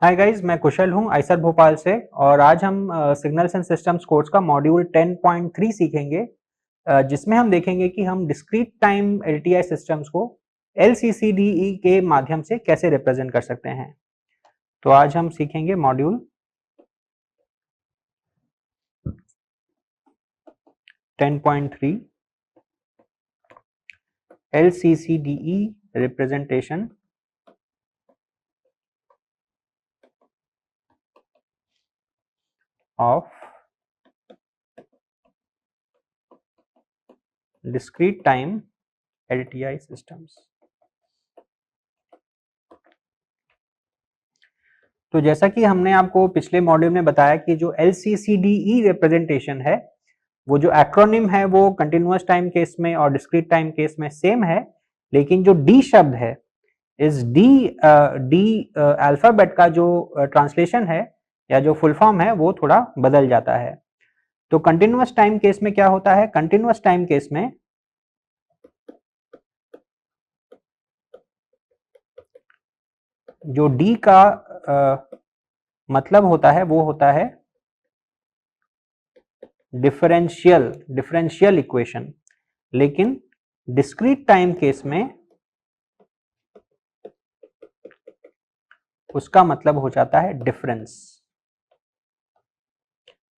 Hi guys, मैं कुशल हूं Eicher Bhopal से और आज हम सिग्नल्स एंड सिस्टम्स कोर्स का मॉड्यूल 10.3 सीखेंगे, जिसमें हम देखेंगे कि हम डिस्क्रीट टाइम एलटीआई सिस्टम्स को एलसीसीडीई के माध्यम से कैसे रिप्रेजेंट कर सकते हैं। तो आज हम सीखेंगे module 10.3 LCCDE representation of discrete time LTI systems. तो जैसा कि हमने आपको पिछले मॉड्यूल में बताया कि जो LCCDE रिप्रेजेंटेशन है, वो जो एक्रोनिम है वो कंटिन्यूअस टाइम केस में और डिस्क्रीट टाइम केस में सेम है, लेकिन जो डी शब्द है, इस डी अल्फाबेट का जो ट्रांसलेशन है या जो फुल फॉर्म है वो थोड़ा बदल जाता है। तो कंटिन्यूअस टाइम केस में क्या होता है? कंटिन्यूअस टाइम केस में जो डी का मतलब होता है वो होता है डिफरेंशियल इक्वेशन, लेकिन डिस्क्रीट टाइम केस में उसका मतलब हो जाता है डिफरेंस।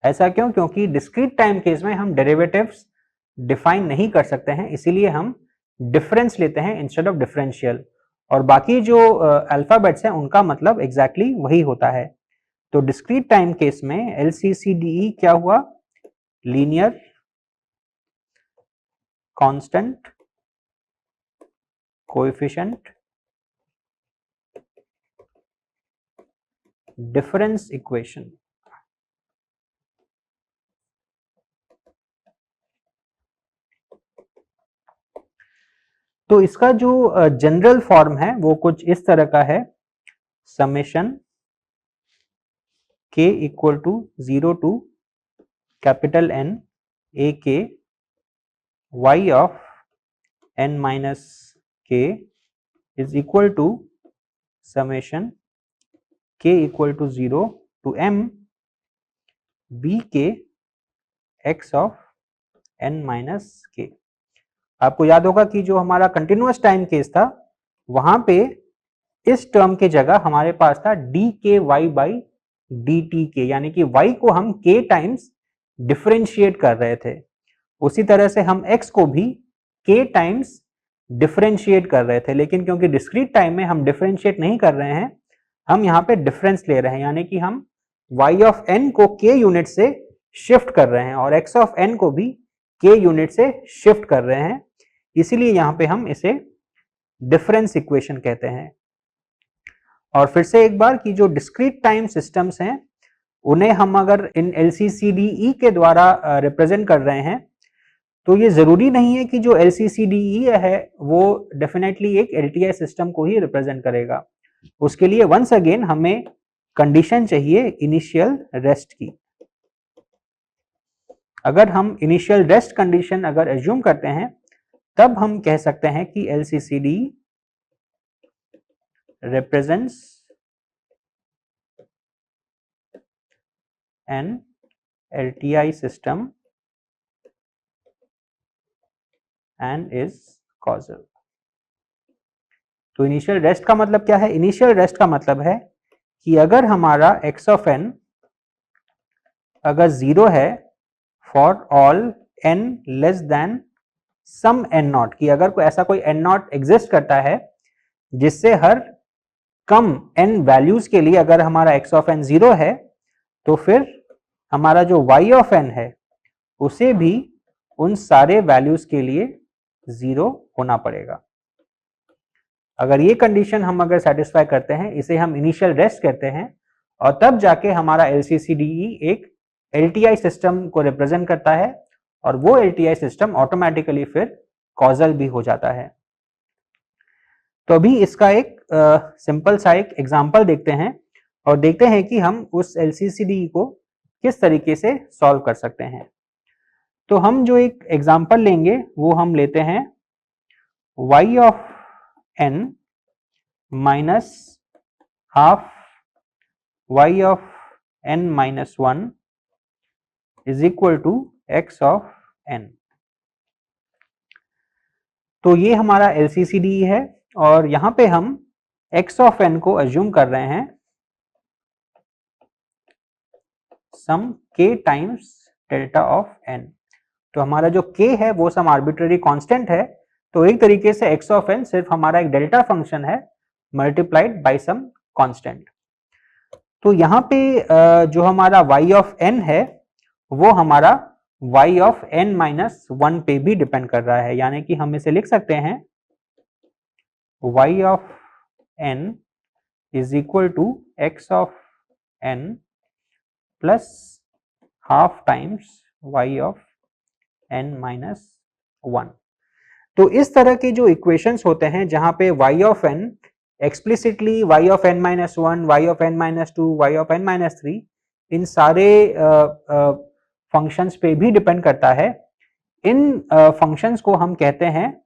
ऐसा क्यों? क्योंकि डिस्क्रीट टाइम केस में हम डेरिवेटिव्स डिफाइन नहीं कर सकते हैं, इसीलिए हम डिफरेंस लेते हैं इंस्टेड ऑफ डिफरेंशियल, और बाकी जो अल्फाबेट्स हैं उनका मतलब एग्जैक्टली वही होता है। तो डिस्क्रीट टाइम केस में LCCDE क्या हुआ? Linear constant coefficient difference equation. तो इसका जो जनरल फॉर्म है वो कुछ इस तरह का है, summation k equal to 0 to capital N a k y of n minus k is equal to summation k equal to 0 to m b k x of n minus k। आपको याद होगा कि जो हमारा कंटिन्यूअस टाइम केस था, वहां पे इस टर्म के जगह हमारे पास था डी के वाई बाई डी टी के, यानी कि y को हम k टाइम्स डिफरेंशिएट कर रहे थे। उसी तरह से हम x को भी k टाइम्स डिफरेंशिएट कर रहे थे, लेकिन क्योंकि डिस्क्रीट टाइम में हम डिफरेंशिएट नहीं कर रहे हैं, हम यहाँ पे डिफरेंस ले रहे हैं, यानी कि हम y ऑफ n को k यूनिट से शिफ्ट कर रहे हैं और x ऑफ n को भी k यूनिट से शिफ्ट कर रहे हैं, इसीलिए यहाँ पे हम इसे डिफरेंस इक्वेशन कहते हैं। और फिर से एक बार कि जो डिस्क्रीट टाइम सिस्टम्स हैं उन्हें हम अगर इन LCCDE के द्वारा रिप्रेजेंट कर रहे हैं, तो ये जरूरी नहीं है कि जो LCCDE है वो डेफिनेटली एक LTI सिस्टम को ही रिप्रेजेंट करेगा। उसके लिए वंस अगेन हमें कंडीशन चाहिए इनिशियल रेस्ट की। अगर हम इनिशियल रेस्ट कंडीशन अगर एज्यूम करते हैं, तब हम कह सकते हैं कि LCCD represents an LTI system and is causal। तो इनिशियल रेस्ट का मतलब क्या है? इनिशियल रेस्ट का मतलब है कि अगर हमारा x ऑफ n अगर 0 है for all n less than some n naught, कि अगर कोई ऐसा कोई n नॉट एग्जिस्ट करता है जिससे हर कम n वैल्यूज के लिए अगर हमारा x ऑफ n 0 है, तो फिर हमारा जो y ऑफ n है उसे भी उन सारे वैल्यूज के लिए 0 होना पड़ेगा। अगर ये कंडीशन हम अगर सेटिस्फाई करते हैं, इसे हम इनिशियल रेस्ट कहते हैं, और तब जाके हमारा LCCDE एक LTI सिस्टम को रिप्रेजेंट करता है, और वो LTI सिस्टम ऑटोमेटिकली फिर कॉजल भी हो जाता है। तो अभी इसका एक सिंपल सा एक एग्जांपल देखते हैं और देखते हैं कि हम उस LCCDE को किस तरीके से सॉल्व कर सकते हैं। तो हम जो एक एग्जांपल लेंगे वो हम लेते हैं y of n minus half y of n minus 1 is equal to x of n। तो ये हमारा LCCDE है और यहां पे हम x of n को अज्यूम कर रहे हैं सम k times delta of n। तो हमारा जो k है वो सम आर्बिट्ररी कांस्टेंट है, तो एक तरीके से x of n सिर्फ हमारा एक डेल्टा फंक्शन है मल्टीप्लाइड बाय सम कांस्टेंट। तो यहाँ पे जो हमारा y of n है वो हमारा y of n माइनस 1 पे भी डिपेंड कर रहा है, यानी कि हम इसे लिख सकते हैं y of n is equal to x of n plus half times y of n minus 1। तो इस तरह के जो इक्वेशंस होते हैं जहां पे y of n explicitly y of n minus 1, y of n minus 2, y of n minus 3 इन सारे फंक्शंस पे भी डिपेंड करता है, इन फंक्शंस को हम कहते हैं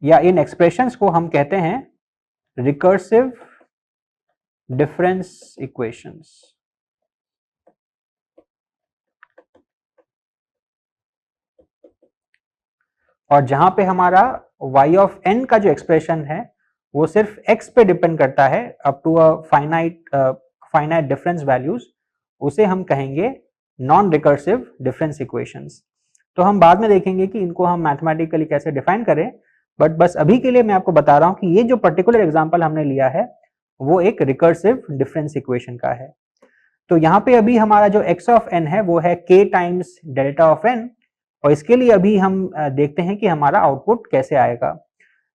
या इन एक्सप्रेशंस को हम कहते हैं रिकर्सिव डिफरेंस इक्वेशंस। और जहां पे हमारा y of n का जो एक्सप्रेशन है वो सिर्फ x पे डिपेंड करता है up to a finite difference values, उसे हम कहेंगे नॉन रिकर्सिव डिफरेंस इक्वेशंस। तो हम बाद में देखेंगे कि इनको हम मैथमेटिकली कैसे डिफाइन करें, बट बस अभी के लिए मैं आपको बता रहा हूं कि ये जो पर्टिकुलर एग्जांपल हमने लिया है वो एक रिकर्सिव डिफरेंस इक्वेशन का है। तो यहाँ पे अभी हमारा जो x of n है वो है k times delta of n, और इसके लिए अभी हम देखते हैं कि हमारा आउटपुट कैसे आएगा।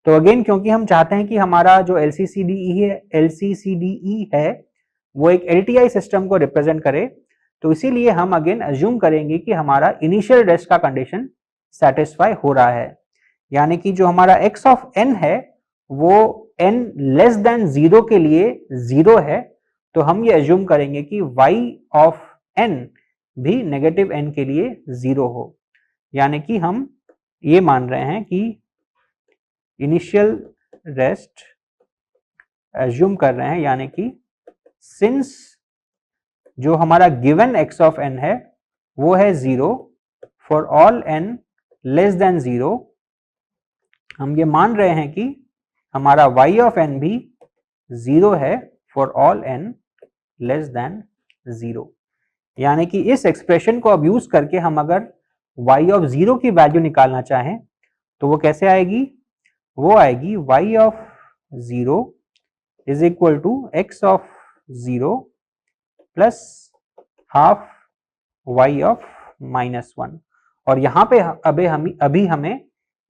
तो अगेन क्योंकि हम चाहते हैं कि हमारा जो LCCDE है वो एक LTI सिस्टम को रिप्रेजेंट करे, तो इसीलिए हम अगेन अज्यूम करेंगे कि हमारा इनिशियल रेस्ट का कंडीशन सेटिस्फाई हो रहा है, यानी कि जो हमारा x of n है वो n लेस देन 0 के लिए 0 है, तो हम ये अज्यूम करेंगे कि y of n भी नेगेटिव n के लिए 0 हो, यानी कि हम ये मान रहे हैं कि इनिशियल रेस्ट अज्यूम कर रहे हैं, यानी कि सिंस जो हमारा गिवन x of n है वो है 0 for all n less then 0, हम ये मान रहे हैं कि हमारा y of n भी 0 है for all n less then 0। यानी कि इस एक्सप्रेशन को अब यूज करके हम अगर y of 0 की वैल्यू निकालना चाहें तो वो कैसे आएगी, वो आएगी y of 0 is equal to x of 0 plus half y of minus 1। और यहाँ पे अभी हमें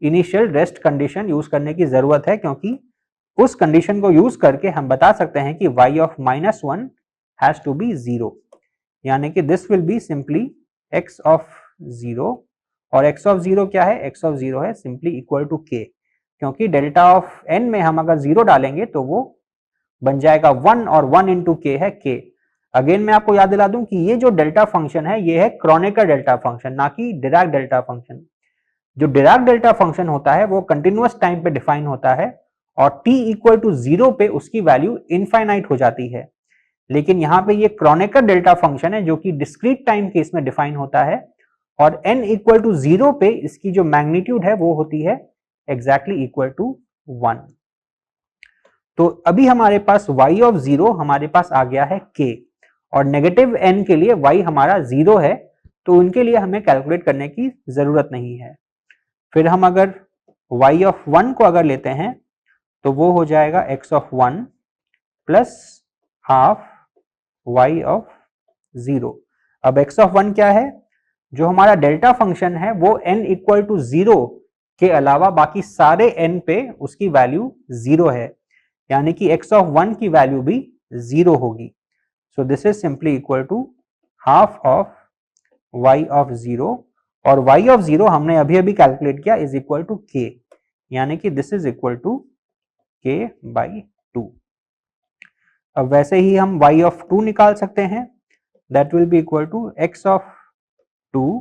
इनिशियल रेस्ट कंडीशन यूज करने की जरूरत है, क्योंकि उस कंडीशन को यूज करके हम बता सकते हैं कि y of minus 1 has to be 0, यानी कि this will be simply x of 0, और x of 0 क्या है, x of 0 है सिंपली इक्वल टू k, क्योंकि डेल्टा ऑफ n में हम अगर 0 डालेंगे तो वो बन जाएगा 1, और 1 इंटू k है k। अगेन मैं आपको याद दिला दूं कि ये जो डेल्टा फंक्शन है ये है क्रोनेकर डेल्टा फंक्शन, ना कि डिराक डेल्टा फंक्शन। जो डिराक डेल्टा फंक्शन होता है वो कंटिन्यूअस टाइम पे डिफाइन होता है और t इक्वल टू 0 पे उसकी वैल्यू इनफाइनाइट हो जाती है, लेकिन यहाँ पे ये क्रोनेकर डेल्टा फंक्शन है जो कि डिस्क्रीट टाइम केस में डिफाइन होता है, और n इक्वल टू 0 पे इसकी जो मैग्नीट्यूड है वो होती है एग्जैक्टली इक्वल टू 1। तो अभी हमारे पास y of 0 हमारे पास आ गया है k, और नेगेटिव n के लिए y हमारा 0 है, तो उनके लिए हमें कैलकुलेट करने की जरूरत नहीं है। फिर हम अगर y of 1 को अगर लेते हैं तो वो हो जाएगा x of 1 plus half y of 0। अब x of 1 क्या है, जो हमारा डेल्टा फंक्शन है वो n इक्वल टू 0 के अलावा बाकी सारे n पे उसकी वैल्यू 0 है, यानी कि x of 1 की वैल्यू भी 0 होगी। So this is simply equal to half of y of 0, और y of 0 हमने अभी अभी कैलकुलेट किया इज इक्वल टू k, यानी कि this is equal to k by 2। अब वैसे ही हम y of 2 निकाल सकते हैं, that will be equal to x of 2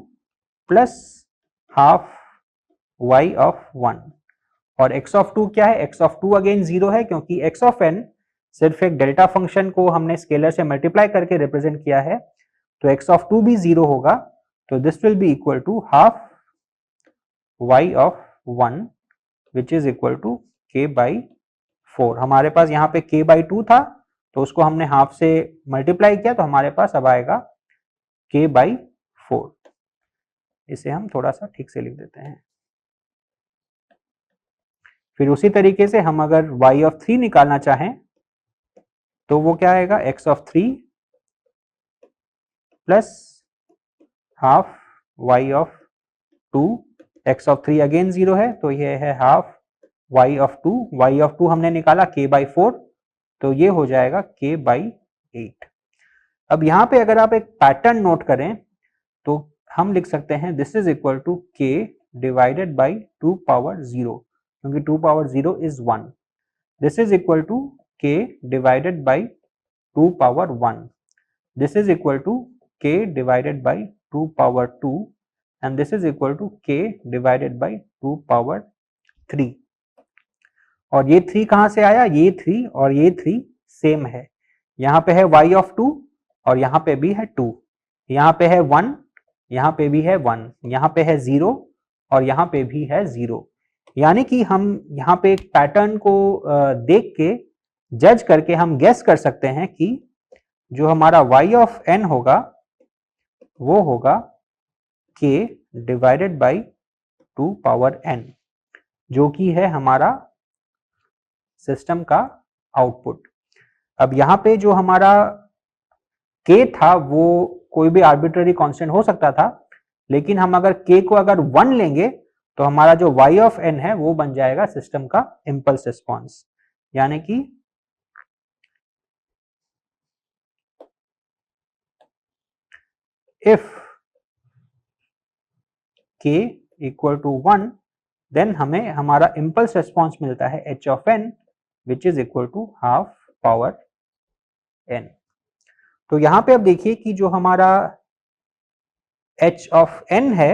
plus half y of 1, और x of 2 क्या है, x of 2 अगेन 0 है, क्योंकि x of n सिर्फ एक डेल्टा फंक्शन को हमने स्केलर से मल्टीप्लाई करके रिप्रेजेंट किया है, तो x ऑफ 2 भी 0 होगा, तो this will be equal to half y of 1 which is equal to k by 4। हमारे पास यहाँ पे k बाई 2 था, तो उसको हमने हाफ से मल्टीप्लाई किया, तो हमारे पास अब आएगा k बाई 4। इसे हम थोड़ा सा ठीक से लिख देते हैं। फिर उसी तरीके से हम अगर y ऑफ 3 निकालना चाहें तो वो क्या आएगा, x of 3 plus half y of 2। x of 3 again 0 है, तो ये है half y of 2। y of 2 हमने निकाला k बाई 4, तो ये हो जाएगा k बाई 8। अब यहाँ पे अगर आप एक पैटर्न नोट करें तो हम लिख सकते हैं this is equal to k divided by 2 power 0, क्योंकि 2 power 0 is 1। This is equal to k divided by 2 power 1। This is equal to k divided by 2 power 2 and this is equal to k divided by 2 power 3। और ये 3 कहां से आया, ये 3 और ये 3 same है। यहाँ पे है y ऑफ 2 और यहाँ पे भी है 2, यहाँ पे है 1, यहाँ पे भी है 1, यहाँ पे है 0 और यहाँ पे भी है 0। यानी कि हम यहाँ पे एक पैटर्न को देख के जज करके हम गेस कर सकते हैं कि जो हमारा y ऑफ n होगा वो होगा k divided by 2 power n, जो कि है हमारा सिस्टम का आउटपुट। अब यहाँ पे जो हमारा k था वो कोई भी आर्बिट्ररी कांस्टेंट हो सकता था, लेकिन हम अगर k को अगर 1 लेंगे तो हमारा जो y ऑफ n है वो बन जाएगा सिस्टम का इंपल्स रिस्पॉन्स। यानी कि if k equal to 1 then हमें हमारा इंपल्स रिस्पॉन्स मिलता है h of n which is equal to half power n। तो यहां पे अब देखिए कि जो हमारा h ऑफ n है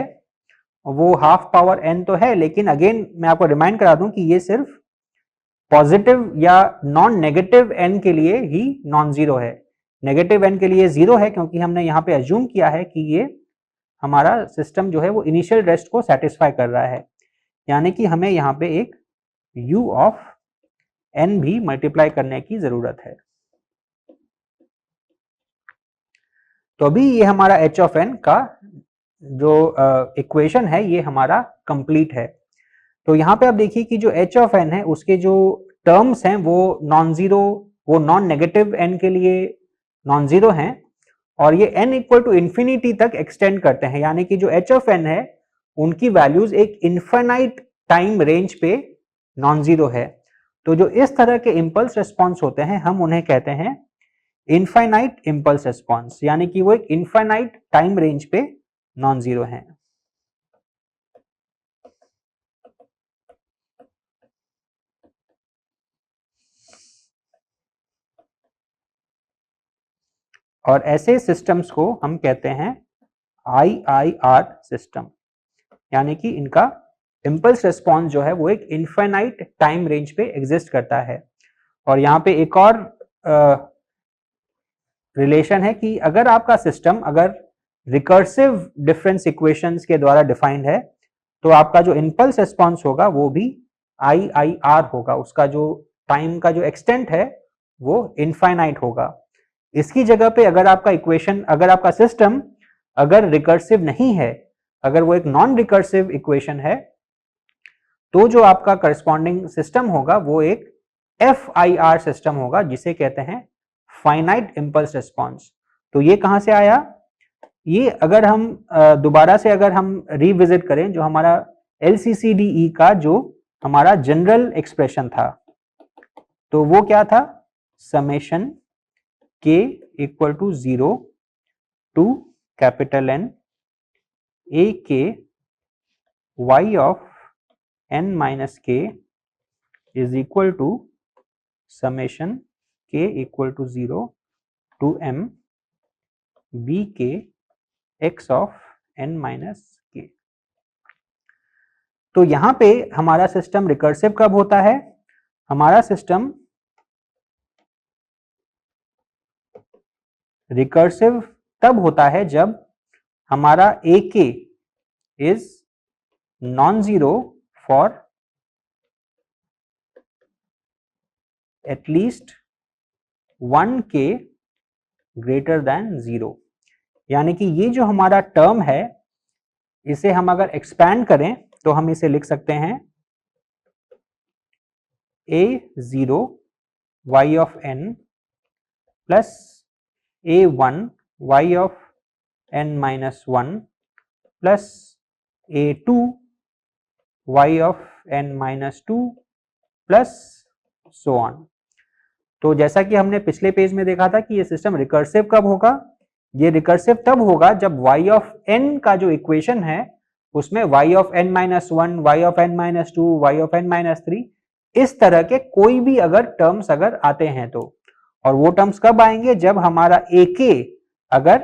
वो हाफ पावर n तो है, लेकिन अगेन मैं आपको रिमाइंड करा दूं कि ये सिर्फ पॉजिटिव या नॉन नेगेटिव n के लिए ही नॉन जीरो है। नेगेटिव n के लिए 0 है, क्योंकि हमने यहाँ पे अज्यूम किया है कि ये हमारा सिस्टम जो है वो इनिशियल रेस्ट को सेटिस्फाई कर रहा है। यानी कि हमें यहाँ पे एक u ऑफ n भी मल्टीप्लाई करने की जरूरत है। तो अभी ये हमारा h ऑफ n का जो इक्वेशन है ये हमारा कंप्लीट है। तो यहाँ पे आप देखिए कि जो h ऑफ n है उसके जो टर्म्स हैं वो नॉन जीरो, वो नॉन नेगेटिव n के लिए नॉन जीरो हैं और ये n इक्वल टू इंफिनिटी तक एक्सटेंड करते हैं। यानी कि जो h ऑफ n है उनकी वैल्यूज एक इनफाइनाइट टाइम रेंज पे नॉन जीरो है। तो जो इस तरह के इंपल्स रिस्पॉन्स होते हैं हम उन्हें कहते हैं इनफाइनाइट इंपल्स रिस्पॉन्स, यानी कि वो एक इनफाइनाइट टाइम रेंज पे नॉन जीरो है। और ऐसे सिस्टम्स को हम कहते हैं IIR सिस्टम, यानी कि इनका इंपल्स रिस्पॉन्स जो है वो एक इनफाइनाइट टाइम रेंज पे एग्जिस्ट करता है। और यहाँ पे एक और रिलेशन है कि अगर आपका सिस्टम अगर रिकर्सिव डिफरेंस इक्वेशंस के द्वारा डिफाइंड है तो आपका जो इंपल्स रिस्पॉन्स होगा वो भी IIR होगा, उसका जो टाइम का जो एक्सटेंट है वो इनफाइनाइट होगा। इसकी जगह पे अगर आपका इक्वेशन, अगर आपका सिस्टम अगर रिकर्सिव नहीं है, अगर वो एक नॉन रिकर्सिव इक्वेशन है, तो जो आपका करस्पॉन्डिंग सिस्टम होगा वो एक FIR सिस्टम होगा, जिसे कहते हैं फाइनाइट इंपल्स रिस्पॉन्स। तो ये कहां से आया, ये अगर हम दोबारा से अगर हम रिविजिट करें जो हमारा LCCDE का जो हमारा जनरल एक्सप्रेशन था, तो वो क्या था, summation k equal to 0 to capital N AK y of n minus k is equal to summation k equal to 0 to m bk x of n minus k। तो यहां पे हमारा सिस्टम रिकर्सिव कब होता है, हमारा सिस्टम रिकर्सिव तब होता है जब हमारा ए के is non zero for at least 1 के ग्रेटर देन 0। यानी कि ये जो हमारा टर्म है, इसे हम अगर एक्सपैंड करें तो हम इसे लिख सकते हैं a0 y of n plus a1 y of n minus 1 plus a2 y of n minus 2 plus so on. तो जैसा कि हमने पिछले पेज में देखा था कि ये सिस्टम रिकर्सिव कब होगा, ये रिकर्सिव तब होगा जब y ऑफ n का जो इक्वेशन है उसमें y of n minus 1, y of n minus 2, y of n minus 3 इस तरह के कोई भी अगर टर्म्स अगर आते हैं तो, और वो टर्म्स कब आएंगे जब हमारा a k अगर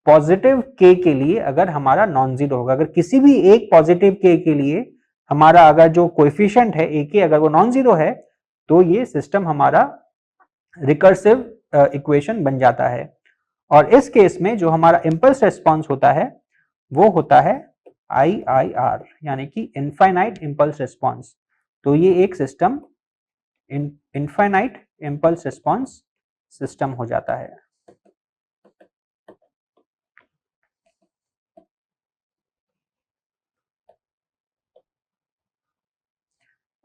पॉजिटिव k के लिए अगर हमारा नॉन जीरो होगा। अगर किसी भी एक पॉजिटिव k के लिए हमारा अगर जो कोएफिशिएंट है a k अगर वो नॉन जीरो है तो ये सिस्टम हमारा रिकर्सिव इक्वेशन बन जाता है। और इस केस में जो हमारा इंपल्स रिस्पांस होता है वो होता है IIR, यानी कि इनफाइनाइट इंपल्स रिस्पांस। तो ये एक system infinite impulse response system हो जाता है।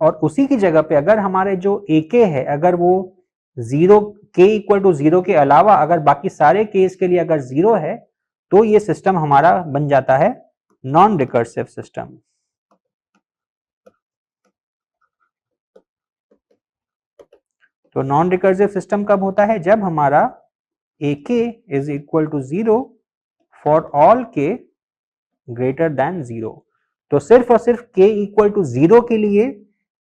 और उसी की जगह पे अगर हमारे जो AK है अगर वो zero k equal to zero के अलावा अगर बाकी सारे केस के लिए अगर जीरो है तो ये सिस्टम हमारा बन जाता है नॉन रिकर्सिव सिस्टम। तो नॉन रिकर्सिव सिस्टम कब होता है जब हमारा AK is equal to zero for all k greater than zero. तो सिर्फ और सिर्फ k इक्वल टू जीरो के लिए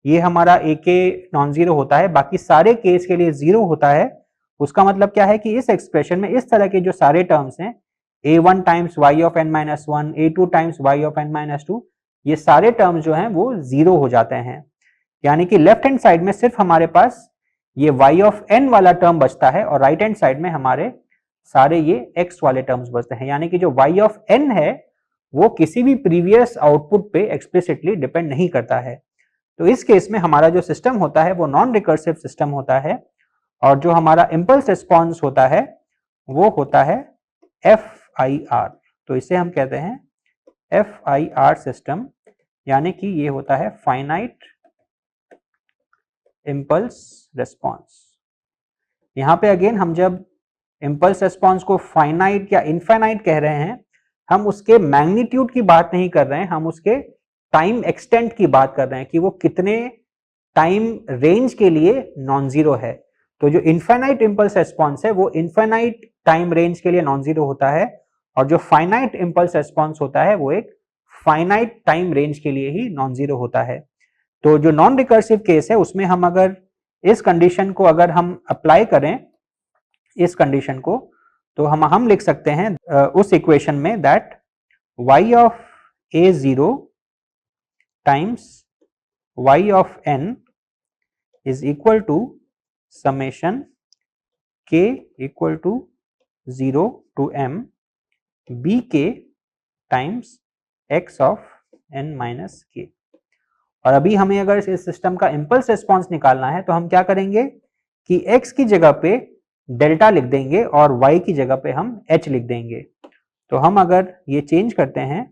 ये हमारा AK नॉन जीरो होता है, बाकी सारे केस के लिए जीरो होता है। उसका मतलब क्या है कि इस एक्सप्रेशन में इस तरह के जो सारे टर्म्स हैं a1 times y of n minus 1, a2 times y of n minus 2, ये सारे टर्म्स जो हैं वो जीरो हो जाते हैं। यानी कि लेफ्ट हैंड साइड में सिर्फ हमारे पास ये y ऑफ n वाला टर्म बचता है और राइट हैंड साइड में हमारे सारे ये x वाले टर्म्स बचते हैं। यानी कि जो y ऑफ n है वो किसी भी प्रीवियस आउटपुट पे एक्सप्लिसिटली डिपेंड नहीं करता है। तो इस केस में हमारा जो सिस्टम होता है वो नॉन रिकर्सिव सिस्टम होता है और जो हमारा इंपल्स रिस्पांस होता है वो होता है FIR। तो इसे हम कहते हैं FIR सिस्टम, यानी कि ये होता है फाइनाइट इंपल्स रिस्पांस। यहां पे अगेन हम जब इंपल्स रिस्पांस को फाइनाइट या इनफाइनाइट कह रहे हैं हम उसके मैग्नीट्यूड की बात नहीं कर रहे हैं, हम उसके टाइम एक्सटेंट की बात कर रहे हैं कि वो कितने टाइम रेंज के लिए नॉन जीरो है। तो जो इनफाइनाइट इंपल्स रिस्पांस है वो इनफाइनाइट टाइम रेंज के लिए नॉन जीरो होता है और जो फाइनाइट इंपल्स रिस्पांस होता है वो एक फाइनाइट टाइम रेंज के लिए ही नॉन जीरो होता है। तो जो नॉन रिकर्सिव केस है उसमें हम अगर इस कंडीशन को अगर हम अप्लाई करें इस कंडीशन को तो हम लिख सकते हैं उस इक्वेशन में that y of a0 times y of n is equal to summation k equal to 0 to m bk times x of n minus k। और अभी हमें अगर इस सिस्टम का इंपल्स रिस्पांस निकालना है तो हम क्या करेंगे कि x की जगह पे डेल्टा लिख देंगे और y की जगह पे हम h लिख देंगे। तो हम अगर ये चेंज करते हैं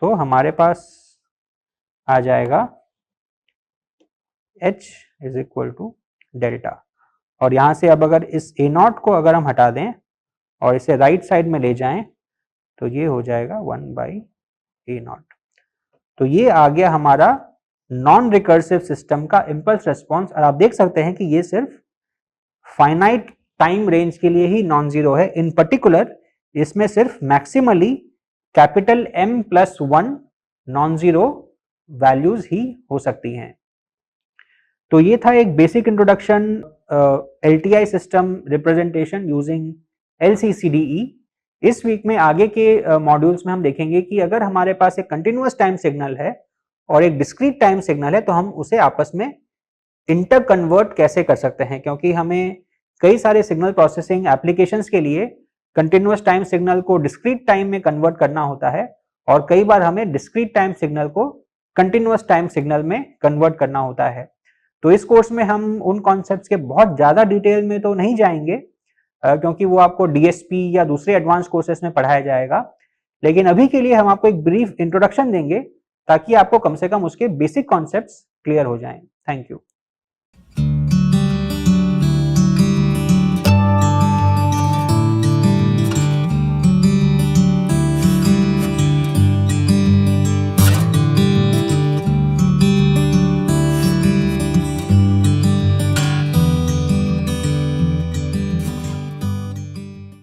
तो हमारे पास आ जाएगा h is equal to delta. और यहां से अब अगर इस a0 को अगर हम हटा दें और इसे राइट साइड में ले जाएं तो ये हो जाएगा 1/a0। तो ये आ गया हमारा नॉन रिकर्सिव सिस्टम का इंपल्स रिस्पांस। और आप देख सकते हैं कि ये सिर्फ फाइनाइट टाइम रेंज के लिए ही नॉन जीरो है। इन पर्टिकुलर इसमें सिर्फ maximally capital M plus 1 non zero values ही हो सकती हैं। तो ये था एक basic introduction LTI system representation using LCCDE। इस वीक में आगे के मॉड्यूल्स में हम देखेंगे कि अगर हमारे पास एक कंटिन्यूअस टाइम सिग्नल है और एक डिस्क्रीट टाइम सिग्नल है तो हम उसे आपस में इंटर कन्वर्ट कैसे कर सकते हैं, क्योंकि हमें कई सारे सिग्नल प्रोसेसिंग एप्लीकेशंस के लिए कंटिन्यूअस टाइम सिग्नल को डिस्क्रीट टाइम में कन्वर्ट करना होता है और कई बार हमें डिस्क्रीट टाइम सिग्नल को कंटिन्यूअस टाइम सिग्नल में कन्वर्ट करना होता है। तो इस कोर्स में हम उन कॉन्सेप्ट्स के बहुत ज़्यादा डिटेल में तो नहीं जाएंगे क्योंकि वो आपको डीएसपी या दूसरे एडवांस कोर्सेज में पढ़ाया जाएगा, लेकिन अभी के लिए हम आपको एक ब्रीफ इंट्रोडक्शन देंगे ताकि आपको कम से कम उसके बेसिक कॉन्सेप्ट्स क्लियर हो जाएं। Thank you.